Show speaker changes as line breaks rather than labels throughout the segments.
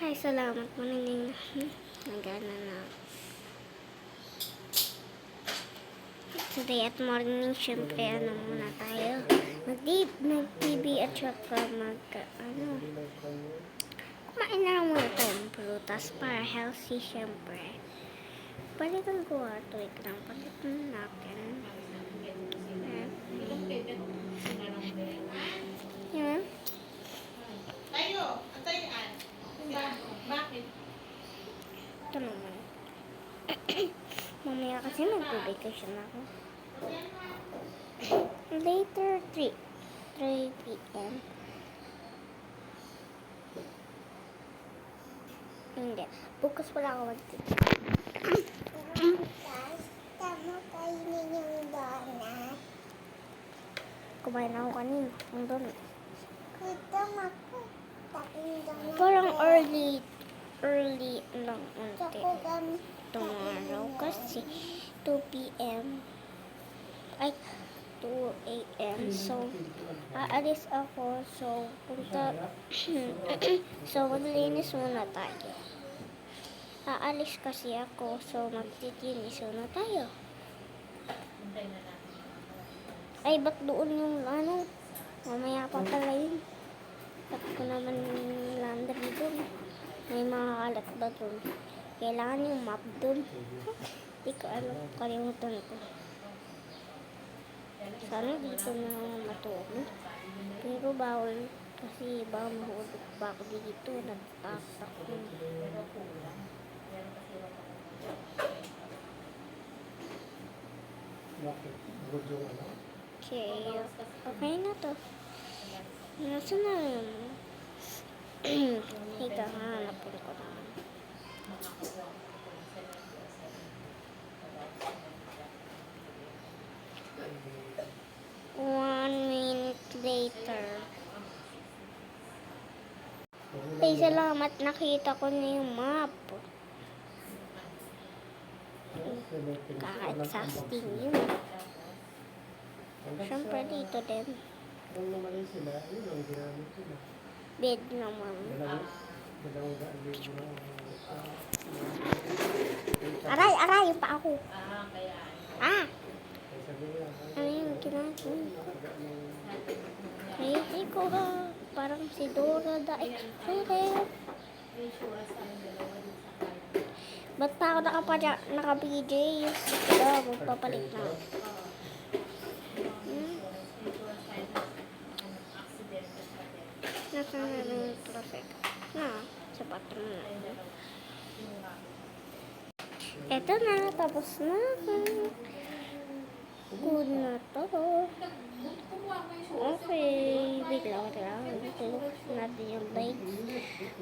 Ay, salamat po nining nagana na. Today at morning, syempre, muna tayo. Mag-TV at saka kumain na lang muna tayong prutas para healthy, syempre. Palitan ko wait lang, palitan natin. Yan.
Tayo, antayin. Bakit?
Ito naman. Mamaya kasi mag-vacation ako. Later, 3 p.m. Hindi. Bukas pala ako mag-vacation.
Tama kainin yung donut.
Kumain ako kanina. Ang donut.
Gusto ako. Taking donut.
Parang early lang unti.
Gusto ko
Tomorrow kasi 2 p.m. Ay, 2 a.m. So, aalis ako. So, so, maglinis muna tayo. Aalis kasi ako. So, magtitinis muna tayo. Ay, ba't doon yung mamaya pa pala yun. Ba't ko naman yung laundry doon? May mga kalat ba doon? Kailangan yung map doon. Hindi ko alam. Kalimutan ko. Sana dito na matulog. Pero bawal. Kasi bawal mahulog pa ako dito. Nagtatak ko. Okay. Okay na to. Nasa na yun? Higa nga. Hanapin ko na. One minute later. Ay, salamat. Nakita ko na yung map. Kaka-exhausting yun. Siyempre dito din. Bed naman. Aray, yung pa ako. Ano yung ginagawa ko? Ay, ko ha. Parang si Dora the Explorer. Ba't pa ako naka-BJs? Magpapalit na. Nasaan na yung traffic? Sa patron na. Eto na, tapos na. Good na to. Okay, wait lang. Close natin yung lights.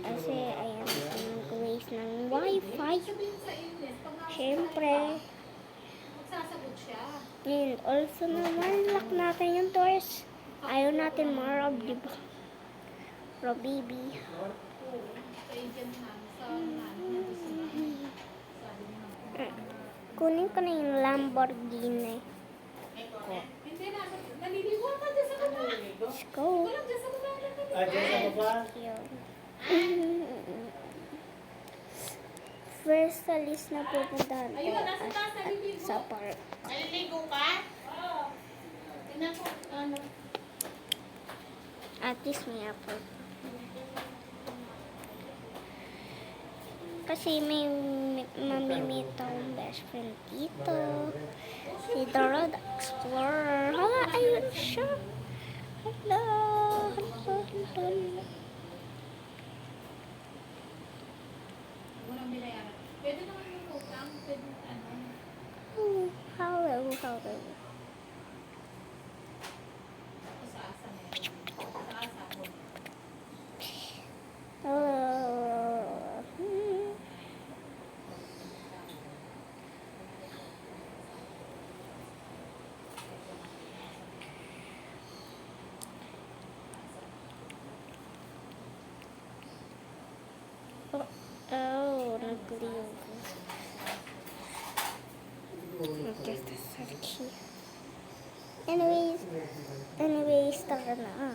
Kasi, ayan, nag-waste ng wifi. Siyempre. And also naman, lock natin yung doors. Ayaw natin ma-rob, diba? Rob baby. Kunin ko na yung Lamborghini. Let's go. First sa list na pupuntahan ko sa park.
Naliligo ka? Oo. Tingnan ko,
At least may apple. Kasi may mamimit akong best friend dito. Si Dora the Explorer. Hala, ayun siya. Hello.
walang binayaran. Pwede naman yung utang. Pwede
Hello.
Sa asa na yun. Sa asa ko.
Nagliw. Just a search. Anyways, tara na.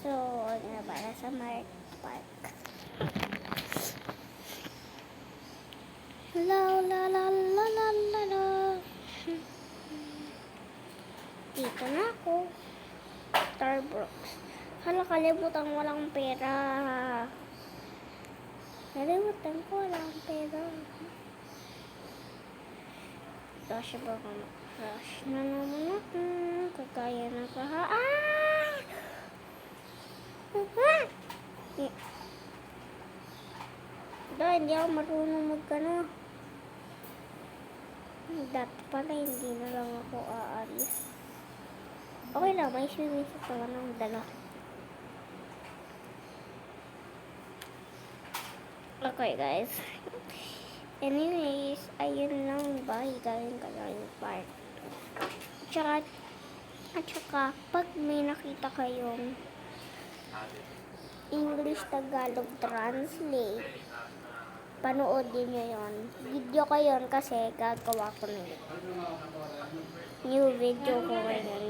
So, pag nabala sa Mark Park. La la la la la la la. Dito na ako. Starbucks. Hala, kalimutan ko walang pera. Kalimutan ko walang pera. Rush ba ka? Rush na naman ako. Kagaya na ka ha. Ah! Hindi ako marunong magkano. Dati pala hindi na lang ako aalis. Okay lang, may swimming suit naman ang dala. Okay guys. Anyways, ayun lang ba? Galing ka lang yung part. At saka, pag may nakita kayong English Tagalog translate, panoodin nyo yun. Video ko yun kasi gagawa ko na yun. New video ko ngayon.